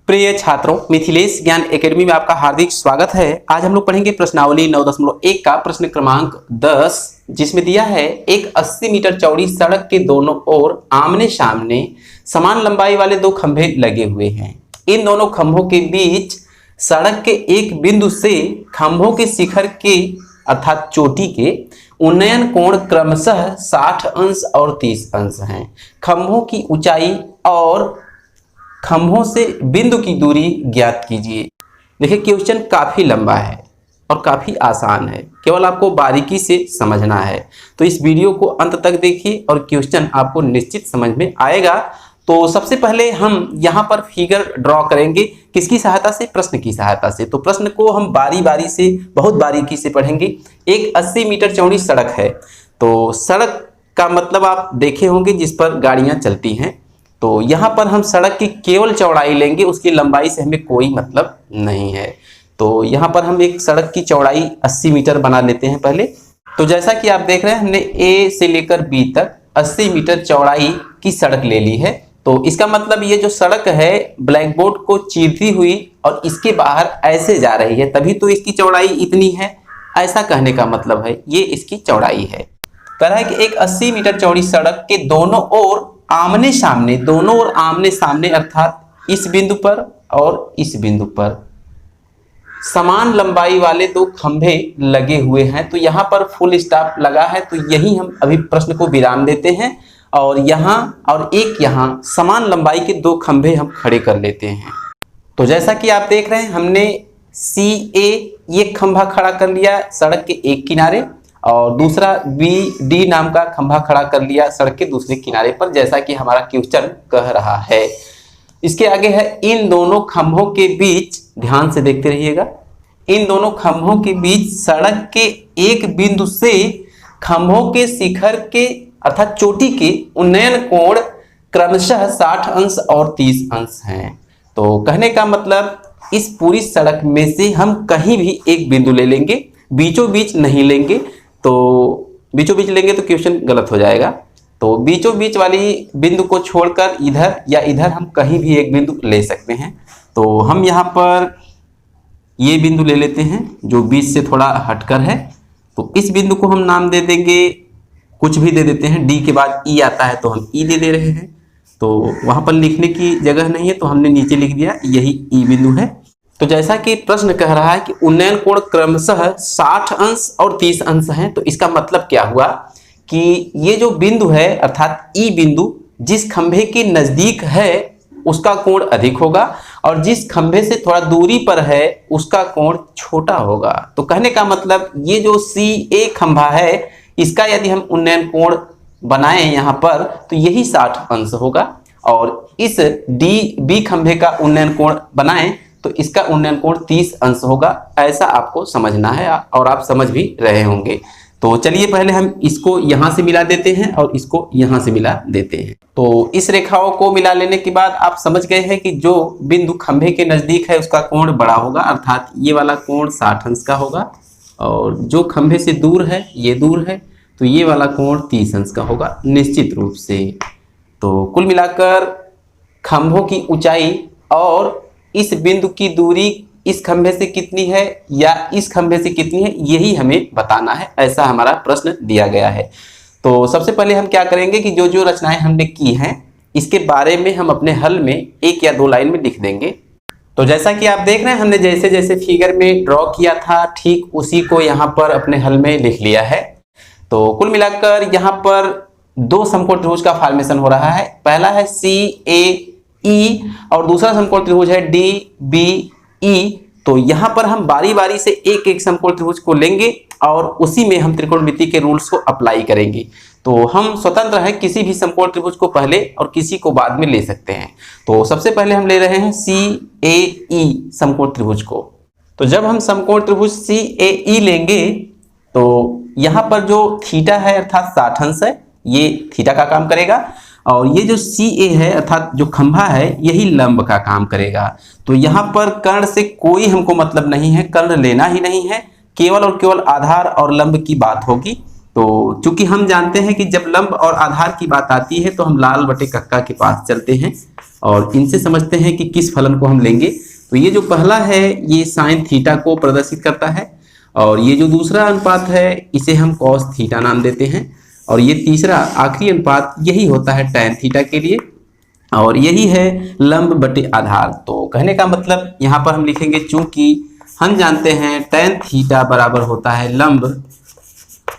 प्रिय छात्रों, मिथिलेश ज्ञान एकेडमी में आपका हार्दिक स्वागत है। आज हम लोग पढ़ेंगे प्रश्नावली 9.1 का प्रश्न क्रमांक 10, जिसमें दिया है एक 80 मीटर चौड़ी सड़क के दोनों ओर आमने सामने समान लंबाई वाले दो खंभे लगे हुए हैं। इन दोनों खंभों के बीच सड़क के एक बिंदु से खंभों के शिखर के अर्थात चोटी के उन्नयन कोण क्रमशः 60 अंश और 30 अंश हैं। खंभों की ऊंचाई और खंभों से बिंदु की दूरी ज्ञात कीजिए। देखिए, क्वेश्चन काफी लंबा है और काफी आसान है, केवल आपको बारीकी से समझना है। तो इस वीडियो को अंत तक देखिए और क्वेश्चन आपको निश्चित समझ में आएगा। तो सबसे पहले हम यहाँ पर फिगर ड्रॉ करेंगे, किसकी सहायता से? प्रश्न की सहायता से। तो प्रश्न को हम बारी बारी से बहुत बारीकी से पढ़ेंगे। एक 80 मीटर चौड़ी सड़क है, तो सड़क का मतलब आप देखे होंगे जिस पर गाड़ियां चलती हैं। तो यहाँ पर हम सड़क की केवल चौड़ाई लेंगे, उसकी लंबाई से हमें कोई मतलब नहीं है। तो यहाँ पर हम एक सड़क की चौड़ाई 80 मीटर बना लेते हैं पहले। तो जैसा कि आप देख रहे हैं, हमने ए से लेकर बी तक 80 मीटर चौड़ाई की सड़क ले ली है। तो इसका मतलब ये जो सड़क है ब्लैक बोर्ड को चीरती हुई और इसके बाहर ऐसे जा रही है, तभी तो इसकी चौड़ाई इतनी है। ऐसा कहने का मतलब है ये इसकी चौड़ाई है। कह रहा है कि एक 80 मीटर चौड़ी सड़क के दोनों ओर आमने सामने, दोनों ओर आमने सामने अर्थात इस बिंदु पर और इस बिंदु पर समान लंबाई वाले दो खंभे लगे हुए हैं। तो यहाँ पर फुल स्टॉप लगा है, तो यही हम अभी प्रश्न को विराम देते हैं और यहाँ और एक यहाँ समान लंबाई के दो खंभे हम खड़े कर लेते हैं। तो जैसा कि आप देख रहे हैं, हमने सी ए ये खंभा खड़ा कर लिया सड़क के एक किनारे और दूसरा बी डी नाम का खंभा खड़ा कर लिया सड़क के दूसरे किनारे पर, जैसा कि हमारा क्वेश्चन कह रहा है। इसके आगे है इन दोनों खंभों के बीच, ध्यान से देखते रहिएगा, इन दोनों खंभों के बीच सड़क के एक बिंदु से खंभों के शिखर के अर्थात चोटी के उन्नयन कोण क्रमशः 60 अंश और 30 अंश हैं। तो कहने का मतलब इस पूरी सड़क में से हम कहीं भी एक बिंदु ले लेंगे, बीचों बीच नहीं लेंगे। तो बीचों बीच लेंगे तो क्वेश्चन गलत हो जाएगा। तो बीचों बीच वाली बिंदु को छोड़कर इधर या इधर हम कहीं भी एक बिंदु ले सकते हैं। तो हम यहाँ पर ये बिंदु ले लेते हैं जो बीच से थोड़ा हटकर है। तो इस बिंदु को हम नाम दे देंगे, कुछ भी दे देते हैं। डी के बाद ई आता है तो हम ई दे रहे हैं। तो वहाँ पर लिखने की जगह नहीं है तो हमने नीचे लिख दिया, यही ई बिंदु है। तो जैसा कि प्रश्न कह रहा है कि उन्नयन कोण क्रमशः 60 अंश और 30 अंश हैं, तो इसका मतलब क्या हुआ कि ये जो बिंदु है अर्थात ई बिंदु जिस खंभे के नजदीक है उसका कोण अधिक होगा और जिस खंभे से थोड़ा दूरी पर है उसका कोण छोटा होगा। तो कहने का मतलब ये जो सी ए खंभा है इसका यदि हम उन्नयन कोण बनाएं यहाँ पर तो यही 60 अंश होगा और इस डी बी खंभे का उन्नयन कोण बनाएं तो इसका उन्नयन कोण 30 अंश होगा। ऐसा आपको समझना है और आप समझ भी रहे होंगे। तो चलिए पहले हम इसको यहाँ से मिला देते हैं और इसको यहाँ से मिला देते हैं। तो इस रेखाओं को मिला लेने के बाद आप समझ गए हैं कि जो बिंदु खंभे के नजदीक है उसका कोण बड़ा होगा, अर्थात ये वाला कोण 60 अंश का होगा और जो खंभे से दूर है ये दूर है तो ये वाला कोण 30 अंश का होगा निश्चित रूप से। तो कुल मिलाकर खंभों की ऊंचाई और इस बिंदु की दूरी इस खंभे से कितनी है या इस खंभे से कितनी है, यही हमें बताना है। ऐसा हमारा प्रश्न दिया गया है। तो सबसे पहले हम क्या करेंगे कि जो जो रचनाएं हमने की हैं इसके बारे में हम अपने हल में एक या दो लाइन में लिख देंगे। तो जैसा कि आप देख रहे हैं, हमने जैसे जैसे फिगर में ड्रॉ किया था ठीक उसी को यहाँ पर अपने हल में लिख लिया है। तो कुल मिलाकर यहाँ पर दो समकोण त्रिभुज का फॉर्मेशन हो रहा है। पहला है सी ए ई और दूसरा समकोण त्रिभुज है डी बी ई। तो यहाँ पर हम बारी बारी से एक एक समकोण त्रिभुज को लेंगे और उसी में हम त्रिकोणमिति के रूल्स को अप्लाई करेंगे। तो हम स्वतंत्र हैं, किसी भी समकोण त्रिभुज को पहले और किसी को बाद में ले सकते हैं। तो सबसे पहले हम ले रहे हैं सी ए ई समकोण त्रिभुज को। तो जब हम समकोण त्रिभुज सी ए ई लेंगे तो यहाँ पर जो थीटा है अर्थात 60 अंश है, ये थीटा का काम करेगा और ये जो सी ए है अर्थात जो खंभा है यही लंब का काम करेगा। तो यहाँ पर कर्ण से कोई हमको मतलब नहीं है, कर्ण लेना ही नहीं है, केवल और केवल आधार और लंब की बात होगी। तो चूंकि हम जानते हैं कि जब लंब और आधार की बात आती है तो हम लाल बटे कक्का के पास चलते हैं और इनसे समझते हैं कि किस फलन को हम लेंगे। तो ये जो पहला है ये साइन थीटा को प्रदर्शित करता है और ये जो दूसरा अनुपात है इसे हम कॉस थीटा नाम देते हैं और ये तीसरा आखिरी अनुपात यही होता है टैन थीटा के लिए और यही है लंब बटे आधार। तो कहने का मतलब यहाँ पर हम लिखेंगे चूंकि हम जानते हैं टैन थीटा बराबर होता है लंब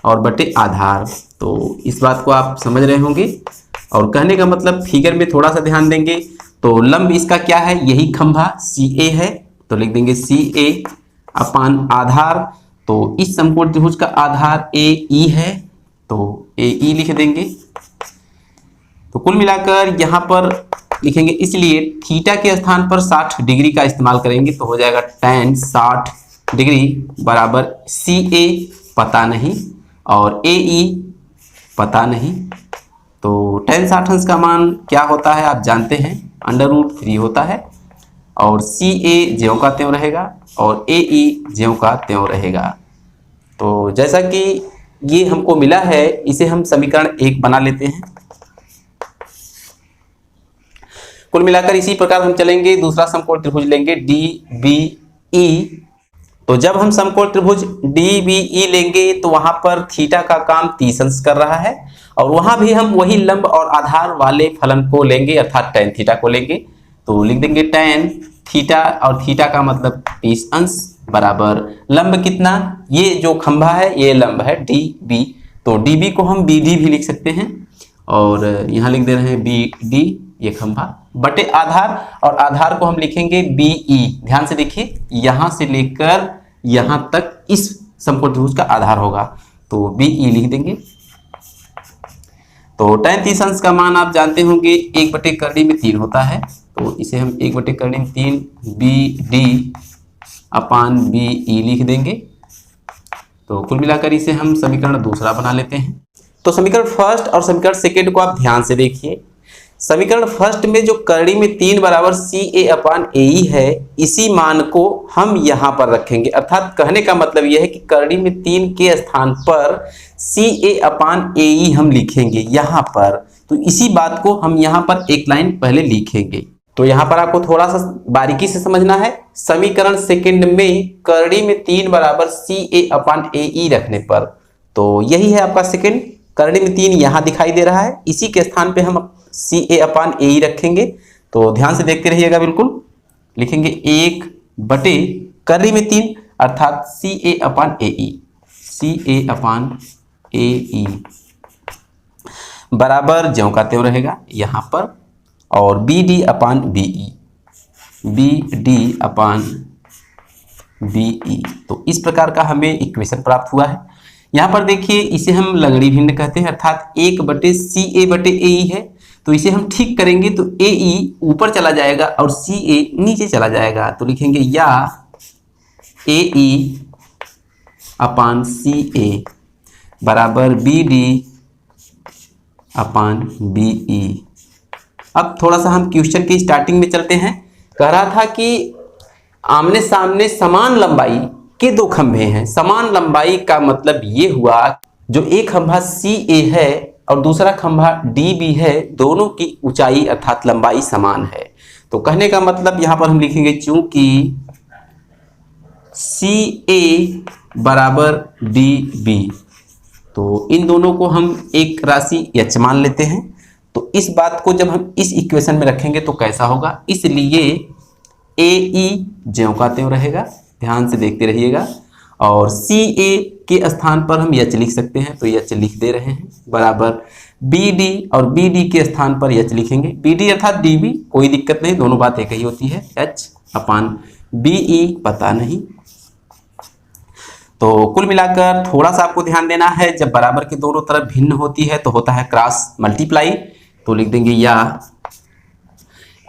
और बटे आधार। तो इस बात को आप समझ रहे होंगे और कहने का मतलब फिगर में थोड़ा सा ध्यान देंगे तो लंब इसका क्या है, यही खंभा CA है तो लिख देंगे CA अपान आधार। तो इस समकोण त्रिभुज का आधार AE है तो AE लिख देंगे। तो कुल मिलाकर यहाँ पर लिखेंगे, इसलिए थीटा के स्थान पर 60 डिग्री का इस्तेमाल करेंगे तो हो जाएगा tan 60 डिग्री बराबर CA पता नहीं और AE पता नहीं। तो tan 60 अंश का मान क्या होता है आप जानते हैं, √3 होता है और CA ज्यों का त्यों रहेगा और AE ज्यों का त्यों रहेगा। तो जैसा कि ये हमको मिला है इसे हम समीकरण 1 बना लेते हैं। कुल मिलाकर इसी प्रकार हम चलेंगे, दूसरा समकोण त्रिभुज लेंगे DBE। तो जब हम समकोण त्रिभुज DBE लेंगे तो वहां पर थीटा का काम 30 अंश कर रहा है और वहां भी हम वही लंब और आधार वाले फलन को लेंगे अर्थात टैन थीटा को लेंगे। तो लिख देंगे टैन थीटा और थीटा का मतलब 30 अंश बराबर लंब कितना, ये जो खंभा है ये लंब है DB। तो DB को हम BD भी लिख सकते हैं और यहाँ लिख दे रहे हैं BD ये खंभा बटे आधार और आधार को हम लिखेंगे BE। ध्यान से देखिए यहाँ से लेकर यहाँ तक इस समकोण त्रिभुज का आधार होगा तो BE लिख देंगे। तो tan 30 अंश का मान आप जानते होंगे 1/3 होता है तो इसे हम 1/3 BD अपान BE लिख देंगे। तो कुल मिलाकर इसे हम समीकरण दूसरा बना लेते हैं। तो समीकरण फर्स्ट और समीकरण सेकेंड को आप ध्यान से देखिए। समीकरण फर्स्ट में जो करड़ी में 3 बराबर CA अपान AE है इसी मान को हम यहाँ पर रखेंगे अर्थात कहने का मतलब यह है कि करड़ी में 3 के स्थान पर CA अपान AE हम लिखेंगे यहाँ पर। तो इसी बात को हम यहाँ पर एक लाइन पहले लिखेंगे। तो यहाँ पर आपको थोड़ा सा बारीकी से समझना है, समीकरण सेकंड में करड़ी में 3 बराबर CA अपान AE रखने पर तो यही है आपका सेकंड, करड़ी में 3 यहाँ दिखाई दे रहा है, इसी के स्थान पे हम CA अपान AE रखेंगे। तो ध्यान से देखते रहिएगा, बिल्कुल लिखेंगे 1 बटे करड़ी में 3 अर्थात CA अपान AE, CA अपान AE बराबर ज्यों का त्यों रहेगा यहाँ पर और BD upon BE, BD upon BE। तो इस प्रकार का हमें इक्वेशन प्राप्त हुआ है। यहाँ पर देखिए इसे हम लगड़ी भिन्न कहते हैं अर्थात 1 बटे CA बटे AE है तो इसे हम ठीक करेंगे तो AE ऊपर चला जाएगा और CA नीचे चला जाएगा। तो लिखेंगे या AE अपान CA बराबर BD अपान BE। अब थोड़ा सा हम क्वेश्चन की स्टार्टिंग में चलते हैं। कह रहा था कि आमने सामने समान लंबाई के 2 खंभे हैं। समान लंबाई का मतलब ये हुआ जो एक खंभा CA है और दूसरा खंभा DB है, दोनों की ऊंचाई अर्थात लंबाई समान है। तो कहने का मतलब यहाँ पर हम लिखेंगे चूंकि CA बराबर DB तो इन दोनों को हम एक राशि H मान लेते हैं। तो इस बात को जब हम इस इक्वेशन में रखेंगे तो कैसा होगा, इसलिए AE ज्यों का त्यों रहेगा, ध्यान से देखते रहिएगा और CA के स्थान पर हम H लिख सकते हैं तो H लिख दे रहे हैं बराबर BD और BD के स्थान पर H लिखेंगे, BD अर्थात DB कोई दिक्कत नहीं, दोनों बात एक ही होती है, H अपान BE पता नहीं। तो कुल मिलाकर थोड़ा सा आपको ध्यान देना है, जब बराबर के दोनों तरफ भिन्न होती है तो होता है क्रॉस मल्टीप्लाई। तो लिख देंगे या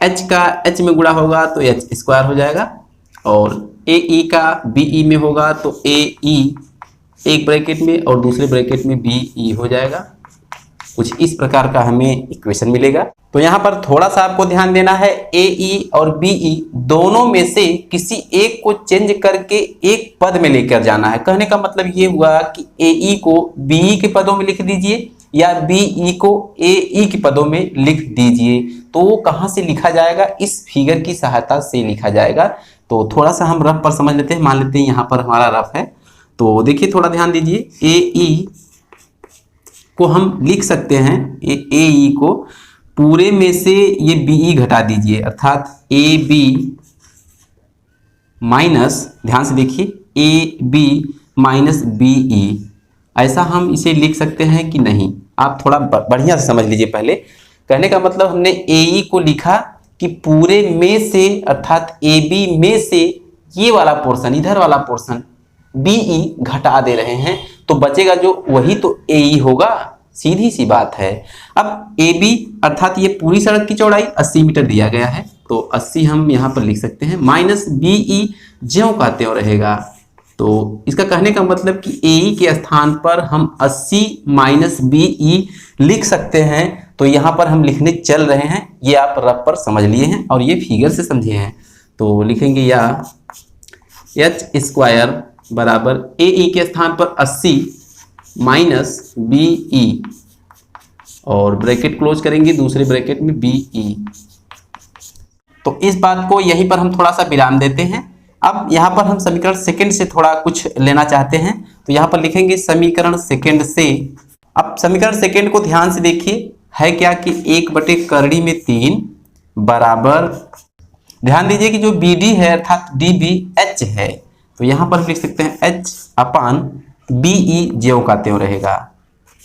H का H में गुणा होगा तो H स्क्वायर हो जाएगा और AE का BE में होगा तो AE एक ब्रैकेट में और दूसरे ब्रैकेट में BE हो जाएगा कुछ इस प्रकार का हमें इक्वेशन मिलेगा। तो यहाँ पर थोड़ा सा आपको ध्यान देना है, ए ई और बी ई दोनों में से किसी एक को चेंज करके एक पद में लेकर जाना है। कहने का मतलब ये हुआ कि ए ई को बी ई के पदों में लिख दीजिए या बी ई को ए ई के पदों में लिख दीजिए। तो वो कहाँ से लिखा जाएगा, इस फिगर की सहायता से लिखा जाएगा। तो थोड़ा सा हम रफ पर समझ लेते हैं, मान लेते हैं यहाँ पर हमारा रफ है। तो देखिए थोड़ा ध्यान दीजिए, ए ई को हम लिख सकते हैं, ए ई को पूरे में से ये बी ई घटा दीजिए, अर्थात ए बी माइनस, ध्यान से देखिए, A B minus B E, ऐसा हम इसे लिख सकते हैं कि नहीं? आप थोड़ा बढ़िया से समझ लीजिए। पहले कहने का मतलब हमने ए ई को लिखा कि पूरे में से, अर्थात ए बी में से ये वाला पोर्शन, इधर वाला पोर्शन बी ई घटा दे रहे हैं, तो बचेगा जो वही तो ए ई होगा, सीधी सी बात है। अब ए बी अर्थात ये पूरी सड़क की चौड़ाई 80 मीटर दिया गया है, तो 80 हम यहाँ पर लिख सकते हैं, माइनस बी ई ज्यों का त्यों रहेगा। तो इसका कहने का मतलब कि ए ई के स्थान पर हम 80 माइनस बी ई लिख सकते हैं। तो यहाँ पर हम लिखने चल रहे हैं, ये आप रफ पर समझ लिए हैं और ये फिगर से समझे हैं। तो लिखेंगे या एच स्क्वायर बराबर ए ई के स्थान पर 80 माइनस बी ई और ब्रैकेट क्लोज करेंगे, दूसरे ब्रैकेट में बी ई। तो इस बात को यहीं पर हम थोड़ा सा विराम देते हैं। अब यहाँ पर हम समीकरण सेकंड से थोड़ा कुछ लेना चाहते हैं, तो यहाँ पर लिखेंगे समीकरण सेकंड से। अब समीकरण सेकंड को ध्यान से देखिए, है क्या कि 1/3 में 3 बराबर, ध्यान दीजिए कि जो बी डी है अर्थात डी बी एच है, तो यहाँ पर लिख सकते हैं एच अपान बी ई ज्यों का त्यों रहेगा।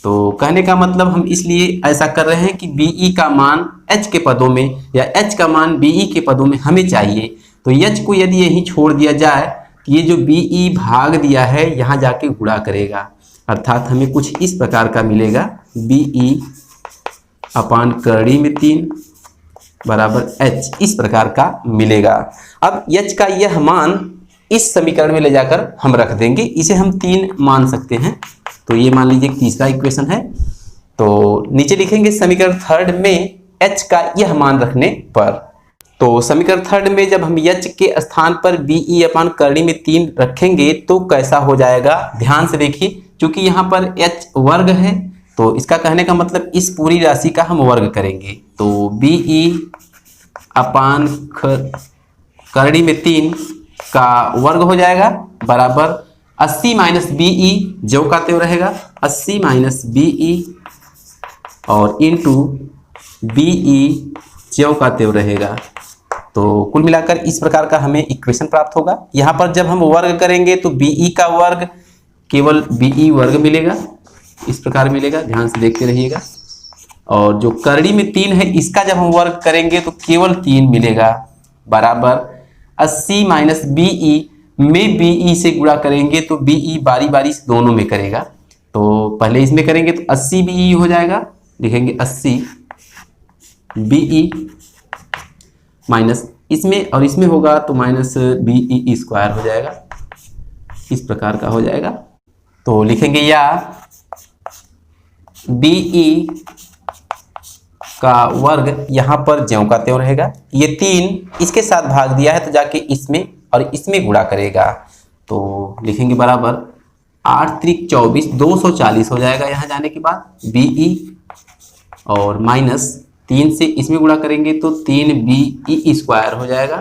तो कहने का मतलब हम इसलिए ऐसा कर रहे हैं कि बी ई का मान एच के पदों में या एच का मान बी ई के पदों में हमें चाहिए। तो एच को यदि यहीं छोड़ दिया जाए तो ये जो बी ई भाग दिया है यहाँ जाके गुणा करेगा, अर्थात हमें कुछ इस प्रकार का मिलेगा, बी ई अपान करड़ी में 3 बराबर एच, इस प्रकार का मिलेगा। अब एच का यह मान इस समीकरण में ले जाकर हम रख देंगे, इसे हम 3 मान सकते हैं। तो ये मान लीजिए तीसरा इक्वेशन है। तो नीचे लिखेंगे समीकरण थर्ड में एच का यह मान रखने पर। तो समीकरण थर्ड में जब हम एच के स्थान पर बी ई अपान करड़ी में 3 रखेंगे तो कैसा हो जाएगा, ध्यान से देखिए। चूंकि यहाँ पर एच वर्ग है तो इसका कहने का मतलब इस पूरी राशि का हम वर्ग करेंगे। तो बी ई अपान करड़ी में 3 का वर्ग हो जाएगा बराबर 80 माइनस बी ई ज्यों का त्यों रहेगा, 80 माइनस बी ई और इंटू बी ई ज्यों का त्यों रहेगा। तो कुल मिलाकर इस प्रकार का हमें इक्वेशन प्राप्त होगा। यहाँ पर जब हम वर्ग करेंगे तो बी ई का वर्ग केवल बी ई वर्ग मिलेगा, इस प्रकार मिलेगा, ध्यान से देखते रहिएगा। और जो करड़ी में 3 है इसका जब हम वर्ग करेंगे तो केवल 3 मिलेगा बराबर 80 माइनस बी ई में बी ई से गुणा करेंगे तो बी ई बारी बारी से दोनों में करेगा। तो पहले इसमें करेंगे तो 80 बी ई हो जाएगा, लिखेंगे 80 बी ई माइनस इसमें और इसमें होगा तो माइनस बी ई स्क्वायर हो जाएगा, इस प्रकार का हो जाएगा। तो लिखेंगे या बी ई का वर्ग यहाँ पर ज्यों का त्यों रहेगा, ये 3 इसके साथ भाग दिया है तो जाके इसमें और इसमें गुणा करेगा। तो लिखेंगे बराबर 8 त्रिक 24 240 हो जाएगा यहाँ जाने के बाद बी ई और माइनस 3 से इसमें गुणा करेंगे तो 3 बी ई स्क्वायर हो जाएगा।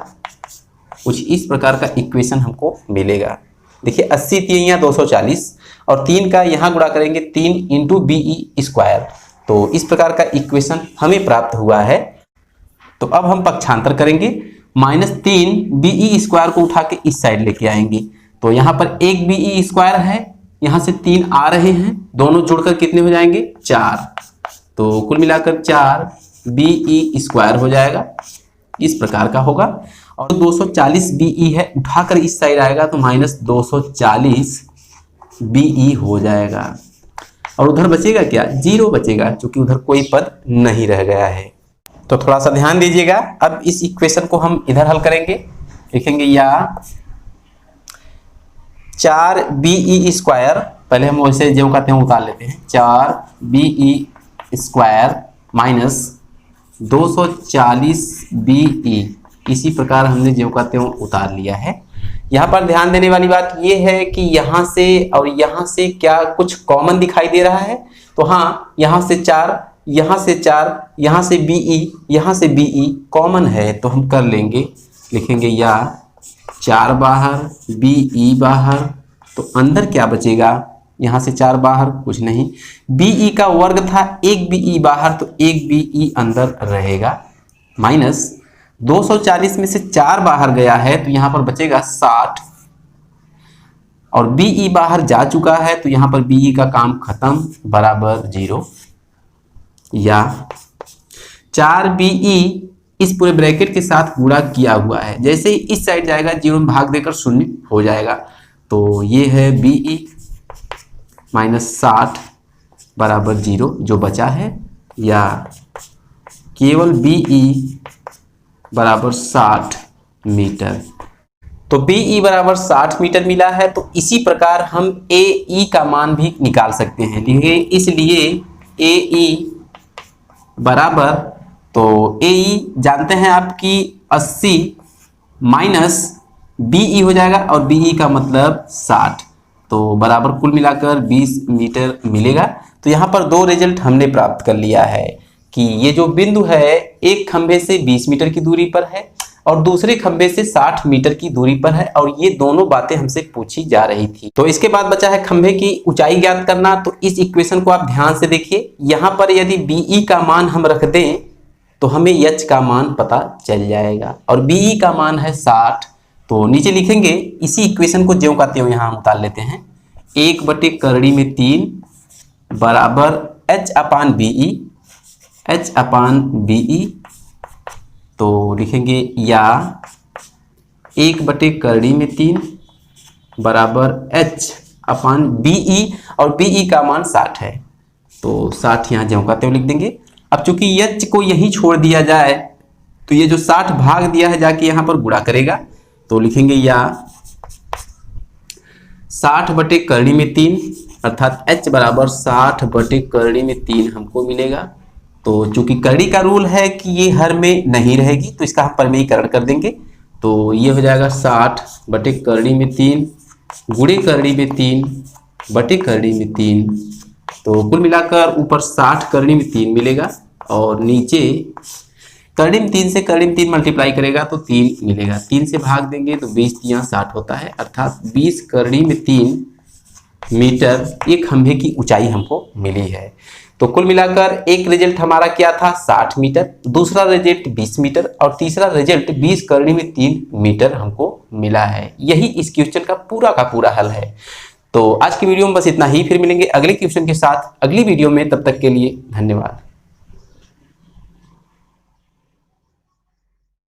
कुछ इस प्रकार का इक्वेशन हमको मिलेगा। देखिए 80 3 240 और 3 का यहाँ गुणा करेंगे 3 इंटू बी ई स्क्वायर। तो इस प्रकार का इक्वेशन हमें प्राप्त हुआ है। तो अब हम पक्षांतर करेंगे, -3 बी ई स्क्वायर को उठा के इस साइड लेके आएंगे। तो यहाँ पर 1 बी ई स्क्वायर है, यहाँ से 3 आ रहे हैं, दोनों जुड़कर कितने हो जाएंगे 4। तो कुल मिलाकर 4 बी ई स्क्वायर हो जाएगा, इस प्रकार का होगा। और 240 बी ई है, उठाकर इस साइड आएगा तो -240 बी ई हो जाएगा। और उधर बचेगा क्या, 0 बचेगा, क्योंकि उधर कोई पद नहीं रह गया है। तो थोड़ा सा ध्यान दीजिएगा। अब इस इक्वेशन को हम इधर हल करेंगे, लिखेंगे या 4 बी ई स्क्वायर, पहले हम वैसे ज्यों का त्यों उतार लेते हैं, 4 B E square minus 240 BE, इसी प्रकार हमने ज्यों का त्यों उतार लिया है। यहाँ पर ध्यान देने वाली बात यह है कि यहाँ से और यहाँ से क्या कुछ कॉमन दिखाई दे रहा है, तो हाँ, यहाँ से 4, यहाँ से 4, यहाँ से BE, यहाँ से BE कॉमन है, तो हम कर लेंगे, लिखेंगे या 4 बाहर BE बाहर, तो अंदर क्या बचेगा, यहाँ से 4 बाहर कुछ नहीं, BE का वर्ग था, 1 BE बाहर, तो 1 BE अंदर रहेगा, माइनस 240 में से 4 बाहर गया है तो यहाँ पर बचेगा 60, और BE बाहर जा चुका है तो यहाँ पर BE का काम खत्म, बराबर 0, या 4 BE इस पूरे ब्रैकेट के साथ गुणा किया हुआ है, जैसे ही इस साइड जाएगा 0 में भाग देकर 0 हो जाएगा, तो ये है BE माइनस 60 बराबर 0 जो बचा है, या केवल BE बराबर 60 मीटर। तो BE बराबर 60 मीटर मिला है, तो इसी प्रकार हम AE का मान भी निकाल सकते हैं, इसलिए AE बराबर, तो AE जानते हैं आपकी 80 माइनस BE हो जाएगा, और BE का मतलब 60, तो बराबर कुल मिलाकर 20 मीटर मिलेगा। तो यहाँ पर 2 रिजल्ट हमने प्राप्त कर लिया है कि ये जो बिंदु है एक खंभे से 20 मीटर की दूरी पर है और दूसरे खंभे से 60 मीटर की दूरी पर है, और ये दोनों बातें हमसे पूछी जा रही थी। तो इसके बाद बचा है खंभे की ऊंचाई ज्ञात करना। तो इस इक्वेशन को आप ध्यान से देखिए, यहाँ पर यदि BE का मान हम रख दें तो हमें H का मान पता चल जाएगा, और BE का मान है 60, तो नीचे लिखेंगे, इसी इक्वेशन को ज्यों का त्यों यहाँ हम उतार लेते हैं, 1/3 बराबर H अपान BE, तो लिखेंगे या 1/3 बराबर H अपान BE, और BE का मान 60 है, तो 60 यहाँ ज्यों का त्यों लिख देंगे। अब चूंकि H को यहीं छोड़ दिया जाए तो ये जो 60 भाग दिया है जाके यहाँ पर गुणा करेगा, तो लिखेंगे या 60/3 अर्थात H बराबर 60/3 हमको मिलेगा। तो चूंकि करड़ी का रूल है कि ये हर में नहीं रहेगी, तो इसका हम परिमेयीकरण कर देंगे, तो ये हो जाएगा 60/3 गुणे करड़ी में 3 बटे करड़ी में 3, तो कुल मिलाकर ऊपर 60 करड़ी में 3 मिलेगा, और नीचे करड़ी में 3 से करड़ी में 3 मल्टीप्लाई करेगा तो 3 मिलेगा, 3 से भाग देंगे तो 20 यहाँ 60 होता है, अर्थात 20 करड़ी में 3 मीटर एक खंभे की ऊंचाई हमको मिली है। तो कुल मिलाकर एक रिजल्ट हमारा क्या था, 60 मीटर, दूसरा रिजल्ट 20 मीटर, और तीसरा रिजल्ट 20 करड़ी में 3 मीटर हमको मिला है। यही इस क्वेश्चन का पूरा हल है। तो आज की वीडियो में बस इतना ही, फिर मिलेंगे अगले क्वेश्चन के साथ अगली वीडियो में, तब तक के लिए धन्यवाद।